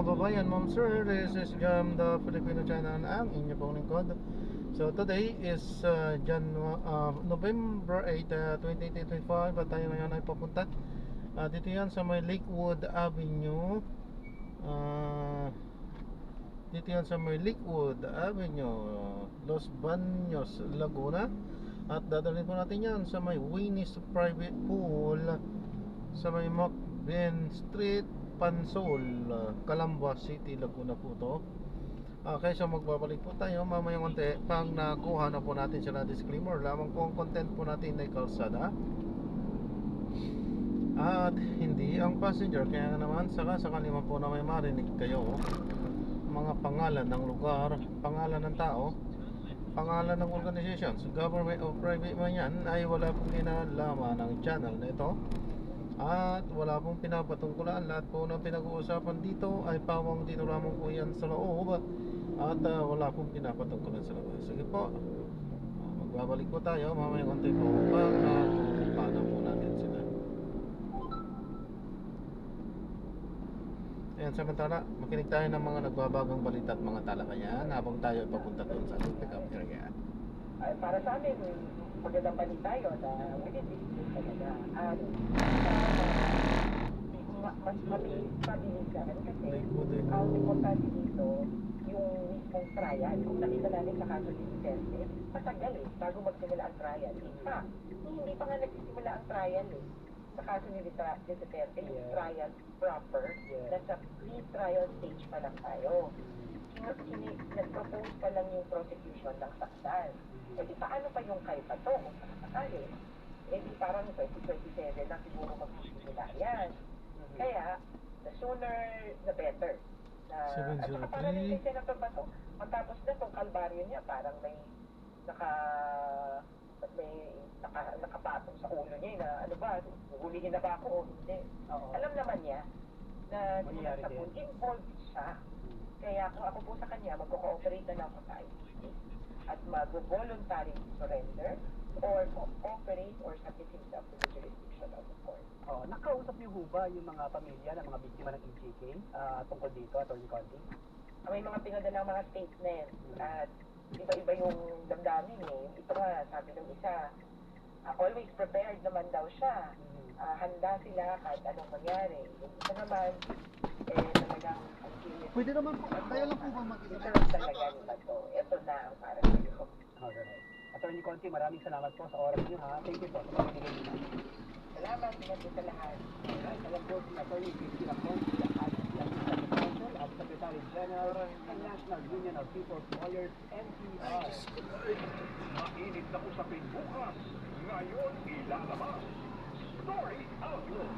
kababayan, ma'am sir, this is Jam the Filipino channel, ang inyo pong lingkod. So today is November 8, 2025 at tayo ngayon ay papunta dito yan sa may Lakewood Avenue. Dito yan sa may Lakewood Avenue, Los Baños, Laguna. At dadalhin po natin yan sa may Winnie's Private Pool sa may Macben Street, Pansol, Calamba City, Laguna po to. Okay, so magbabalik po tayo mamaya konti pag nakuha na po natin sila. Disclaimer lamang po ang content po natin ay kalsada at hindi ang passenger. Kaya naman sakali man po na may marinig kayo mga pangalan ng lugar, pangalan ng tao, pangalan ng organizations, government o private man yan, ay wala pong kinalaman ng channel na ito. At wala pong pinapatungkulan. Lahat po ng pinag-uusapan dito ay pawang dito lamang po yan sa loob. At wala pong pinapatungkulan sa labas. Sige po, magbabalik po tayo mamaya konti po pag paano po natin sila. Ayan, samantala makinig tayo ng mga nagbabagang balita at mga talakayan habang tayo ay papunta doon sa ating pick-up area. Ay, para sa amin, magandang balita yun na within this week talaga. Mas mabilis ka. Kasi ang importante dito, yung mismong trial, kung nakita natin sa kaso ni Duterte, matagal bago magsimula ang trial. In fact, hindi pa nga nagsisimula ang trial sa kaso ni Duterte, yung trial proper, nasa pre-trial stage pa lang tayo. Nag-propose pa lang yung prosecution ng sakdal. E di paano pa yung kay Pato kung sakasakali? E di parang 2027 na siguro magsisimula yan. Kaya, the sooner the better. At saka parang yung kay Senator Bato, matapos na itong kalbaryo niya, parang may nakapatong sa ulo niya na ano ba, hulihin na ba ako o hindi. Alam naman niya na involved siya. Kaya kung ako po sa kanya, mag-cooperate na lang ako sa ICC at mag-voluntary surrender or cooperate or submit himself to the jurisdiction of the court. Nakausap niyo ho ba yung mga pamilya ng mga biktima ng EJK tungkol dito, Atty. Conti? May mga pinadala ng mga statement at iba-iba yung damdamin Ito nga, sabi ng isa, always prepared naman daw siya. Handa sila kahit anong mangyari. Yung isa naman, talagang Pwede naman po, tayo lang po ba mag-isa? ito lang talaga nila to. Ito na ang para sa iyo. Alright. Atty. Conti, maraming salamat po sa oras niyo ha. Thank you po sa pagpapigay niyo. Salamat, ingat po sa lahat. Alam po si Atty. Cristina Conti, ang Assistant Counsel at Secretary General ng National Union of People's Lawyers, NPR. Mainit na usapin bukas. Ngayon ilalabas. Story Outlook.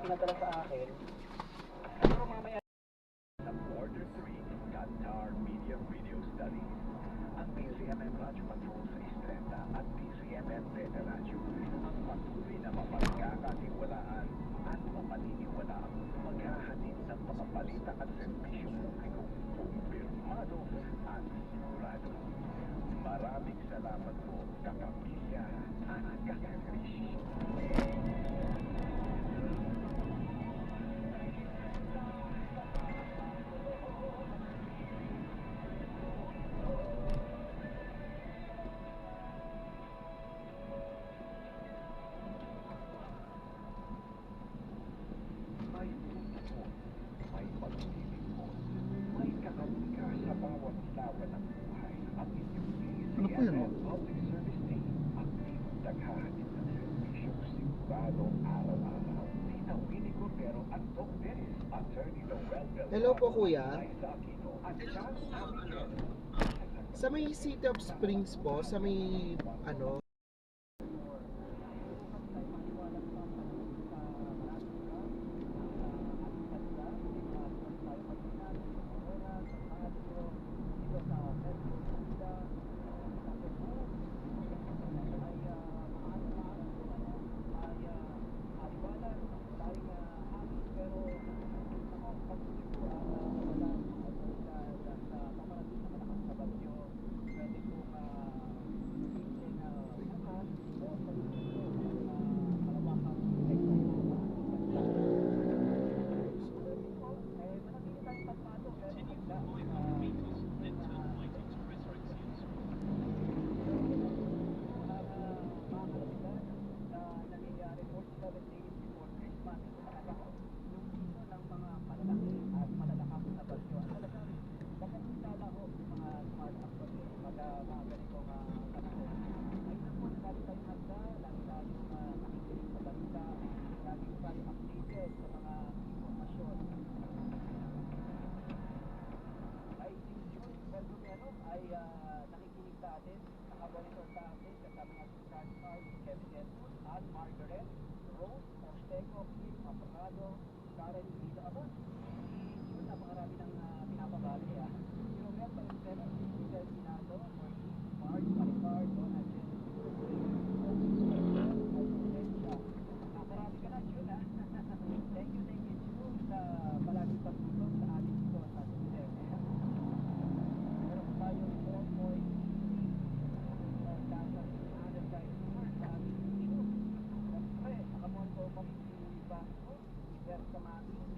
Pinadala sa akin. Pero mamaya Sa Border 3, Qatar Media Radio Studies. Ang PCMM Radio Patrol sa Istreta at PCMM Beta Radio ang patuloy na mapagkakatiwalaan at mapaniniwalaang maghahatid ng mga balita at serbisyo publiko kumpirmado at sigurado. Maraming salamat po, kapamilya at kaservisyo. May tutupon, may pagtitipon, may kakaliga sa bawat laban ng buhay at inyong PCMM Public Service Team ang tibong taghahatid ng serbisyong sigurado araw-araw. Tita Winnie Cordero at Doc Dennis, Attorney Noel Beltrán, Hello po, kuya. Liza Aquino at John Amiguel. Sa may City of Springs po, sa may updated sa mga informasyon. Ay si June Baldomero ay nakikinig sa atin, nakamonitor sa atin kasama nga si Francar, Kevin Jesus, Ann Margaret, Rose, Orteco, Kim Apagado, Karen Lino. Aba, si June napakarami ng pinapabali ah. Si Romel Valenzuela, si Miguel Pinado, Mark, Maricar, Donna Jen, nakarami ka na June ah. Thank you June sa palaging pagtulong sa atin dito sa Sudan. Meron tayong 4,600 guys sa ating YouTube. Siyempre, nakamonto pa rin si Vasco, si Bert Samani ng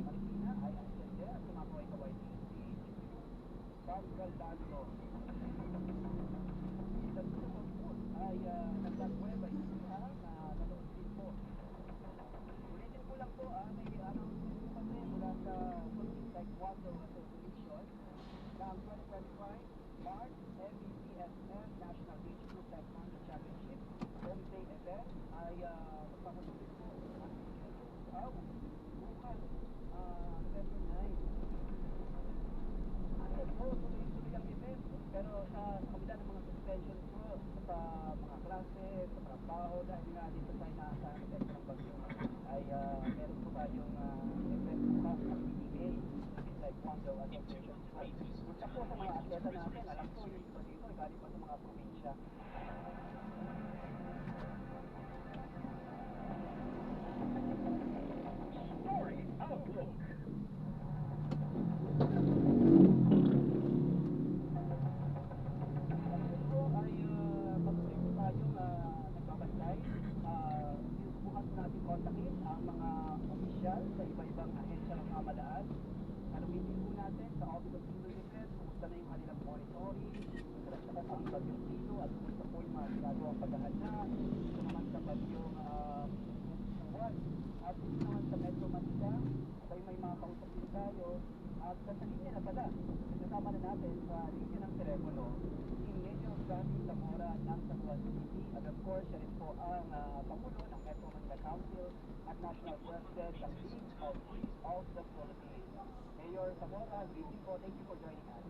Marikina ay ang sende at sumakoy kaway si Julius Galdano. Si Danilo Corpus ay nagdagweba isa na nanood din po. Ulitin ko lang po, may announcement po kasi mula sa Philippine Taekwondo Association na ang 2025 March MBCSM National Beach Group Taekwondo Championship Home Day event ay magpapatuloy po ang bukas, November 9. Ano po, tuloy-tuloy ang event pero sa kabila ng mga suspension po sa mga klase, sa trabaho dahil nga dito tayo nasa epekto ng bagyo ay meron po tayong event bukas ng PTA Taekwondo Association. Punta po sa mga atleta natin, alam po yung iba dito galing pa sa mga probinsya. Story Outlook. Po ay patuloy po tayong nagbabantay. Sinusubukan po natin kontakin ang mga opisyal sa iba-ibang ahensya ng pamahalaan. Nalumitin po natin sa Office of Civil Defense, kumusta na yung kanilang monitoring, kumusta sa bagyong Tito at kumusta po yung mga ginagawang paghahanda, kung naman sa bagyong Buwan. At kung naman sa Metro Manila, tayo may mga kausap din tayo. At sa linya na pala, kasama na natin sa linya ng telepono, si Major Francis Zamora ng San Juan City. At of course, siya rin po ang Pangulo ng Metro Manila Council at National President ng League of Chiefs of the Philippines. Mayor Zamora, good evening po. Thank you for joining us.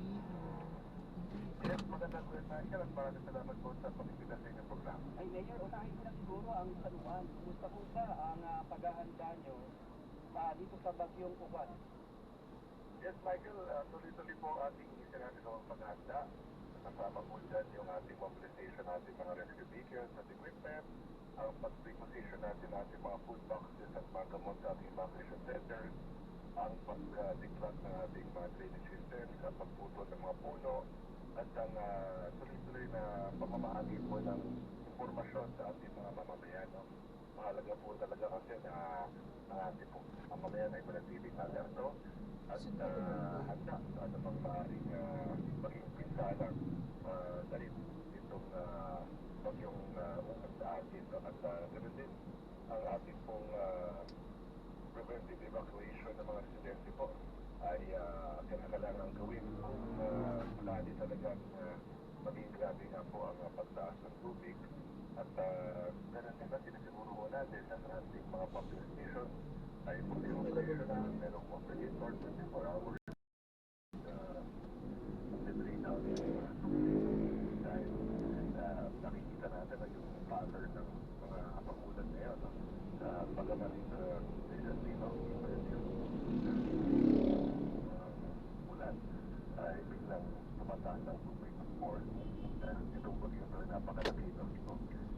Yes, magandang good Michael at maraming salamat po sa pag-ibig sa inyong programa. Ay Mayor, unahin ko lang siguro ang San Juan. Kumusta po ba ang paghahanda nyo dito sa bagyong Uwan? Yes, Michael, tuloy-tuloy po ang ating isinagawang paghahanda. Kasama po dyan yung ating mobilization natin mga rescue vehicles at equipment, ang pag-reposition natin ating mga food boxes at mga gamot sa ating evacuation centers, ang pag-declot ng ating mga drainage systems, ang pagputol ng mga puno, at ang tuloy-tuloy na pamamahagi po ng impormasyon sa ating mga mamamayan. No? Mahalaga po talaga kasi na ang ating po mamamayan ay manatiling alerto at handa sa anumang maaaring maging pinsala dahil itong bagyong umat sa atin. No? At ganoon din ang ating pong preventive evacuation ng mga residente po ay kailangan gawin kung lali talagang maging grabe nga po ang pagtaas ng tubig at ganoon din na sinasiguro ko natin na sa ating mga pumping station ay fully operational, merong operator 24 hours delivery na dahil nakikita natin na yung pattern ng mga pangulan ngayon bagaman recently ulan ay biglang tumataas ang tubig or itong bagyo na napakalaki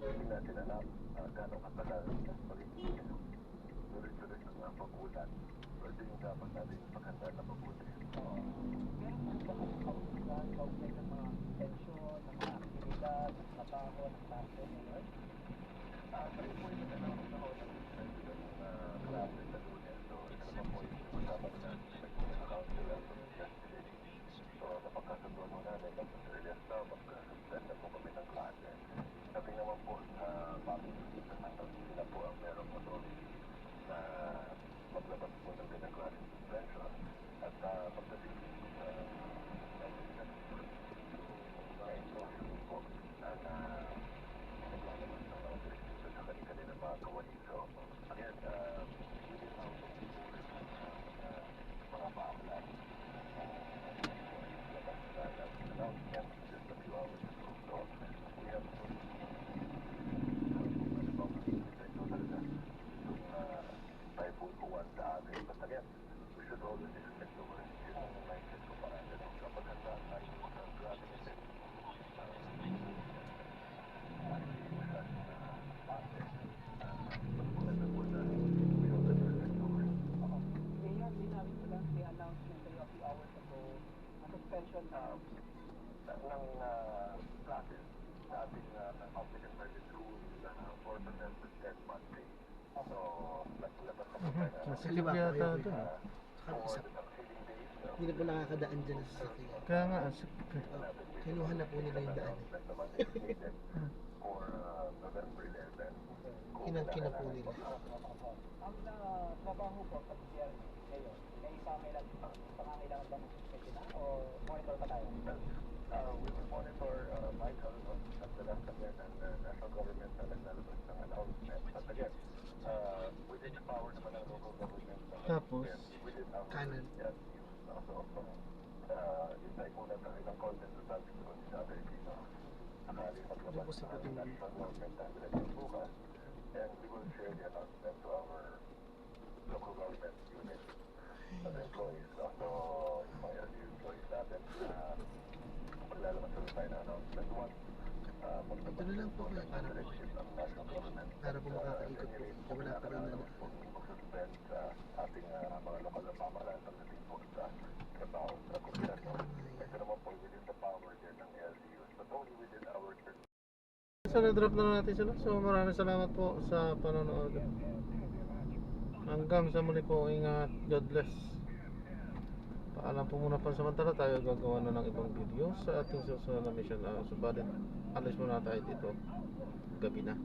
hindi natin alam gano'ng katagal magiging tuloy-tuloy ng mga pagulan so ito yung dapat natin paghanda na mabuti. Meron po ba kayong kautusan, kaugnay ng mga intensyon, ng mga aktibidad, ng trabaho, ng klase, Mayor? Kami po yung nanaw na ako ng president ng klase sa Lunes. So, ito naman po yung kasama na ng council at yesterday. So, napagkasundo nung namin at sa earliest now, mag-suspend na po kami ng klase. Kami naman po sa family sila po ang merong authority na maglabas po ng ganang klaseng suspension at pagdating sa instruction po na naglalabas ng mga direksyon sa kanila mga kawali. So, Nasikip yata ito. Saka isa. Hindi na po nakakadaan dyan sa sasakyan. Kaya nga, nasikip eh. Kinuha na po nila yung daan. Kinangkin na po nila. Ang trabaho ko sa PRC ngayon, may pangangailangan ba ng suspension na o monitor pa tayo? We will monitor vital at the last again and the national government na naglalabas ng announcement. But again, within the power naman ng local government, Tapos, within our Kanan. also yung muna ng ilang content to sabi ko sa other dito. Sakali maglabas Tapos sa ng patuloy. national government and election bukas, and we will share the announcement to our local government unit and employees. Also, yung mga LGU employees natin maglalabas na tayo ng announcement once Ito na lang po kaya para po makakaikot po. Kaya wala pa rin na mag-suspend sa ating mga lokal na pamahalaan pagdating po sa trabaho sa gobyerno. Ito naman po within the power din ng LGUs, but only within our so na-drop na natin sila. So maraming salamat po sa panonood. Hanggang sa muli po, ingat. God bless. Paalam po muna pansamantala, tayo gagawa na ng ibang video sa ating susunod na mission. Subalit, alis muna tayo dito. Gabi na.